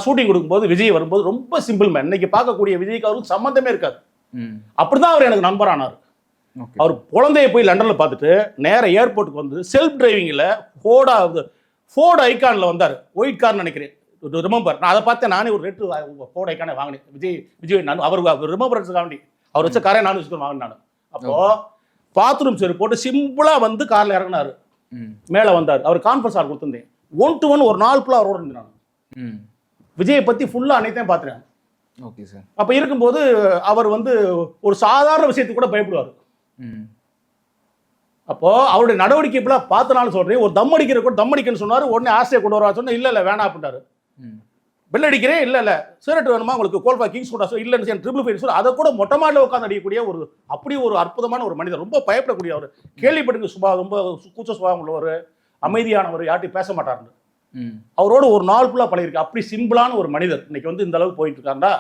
Shooting கொடுக்கும்போது விஜய் வரும்போது ரொம்ப சிம்பிள் மேன். இன்னைக்கு பார்க்கக்கூடிய விஜய்க்கு அவருக்கு சம்மந்தமே இருக்காது. அப்படிதான் அவர் எனக்கு நண்பரானார். அவர் குழந்தைய போய் லண்டன்ல பார்த்துட்டு நேர ஏர்போர்ட்டுக்கு வந்து செல்ஃப் டிரைவிங்ல ஃபோர்டு ஐகான்ல வந்தார். ஒயிட் கார் நினைக்கிறேன், ரிமெம்பர். நான் அதை பார்த்தேன். நானே ஒரு ரெட்டு ஃபோர்டு ஐக்கானே வாங்கினேன். விஜய் நான் அவர் ரிமெம்பரன்ஸுக்காண்டி அவர் வச்ச காரை நானும் வச்சுட்டு வாங்கினேன் நான். அப்போ பாத்ரூம் சரி போட்டு சிம்பிளா வந்து கார்ல இறங்கினாரு, மேல வந்தார். அவர் கான்ஃபரன்ஸ் ஆள் கொடுத்துருந்தேன். 1 to 1 ஒரு நாள் ஃபுல்லா அவரோட இருந்தேன் நான். விஜயை பத்தி ஃபுல்லா அனைத்தையும் பார்த்துறேன். Okay sir. அப்ப இருக்கும்போது அவர் வந்து ஒரு சாதாரண விஷயத்துக்கு கூட பயப்படுவார். அப்போ அவருடைய நடவடிக்கை இப்பெல்லாம் பார்த்தனாலும் சொல்றேன். ஒரு தம் அடிக்கணும்னு சொன்னாரு. உடனே ஆசையை கொண்டு வரா சொன்னா இல்ல வேணாம் அப்படின்ட்டாரு. பெல் அடிக்கிறேன், இல்ல சிகரெட் வேணுமா உங்களுக்கு, கோல்பா கிங்ஸ் கூட இல்லைன்னு ட்ரிபிள் ஃபைவ் சொல்லி அதை கூட மொட்டை மாடியில் உட்காந்து அடிக்கக்கூடிய ஒரு அப்படி ஒரு அற்புதமான ஒரு மனிதர். ரொம்ப பயப்படக்கூடிய அவர். கேள்விப்பட்டு ரொம்ப கூச்ச சுபாவம் உள்ளவர், அமைதியானவர், யார்ட்டையும் பேச மாட்டாருன்னு. அவரோட ஒரு நாள் ஃபுல்லாக பழகிருக்கு. அப்படி சிம்பிளான ஒரு மனிதர் இன்னைக்கு வந்து இந்த அளவுக்கு போயிட்டு இருக்காண்டா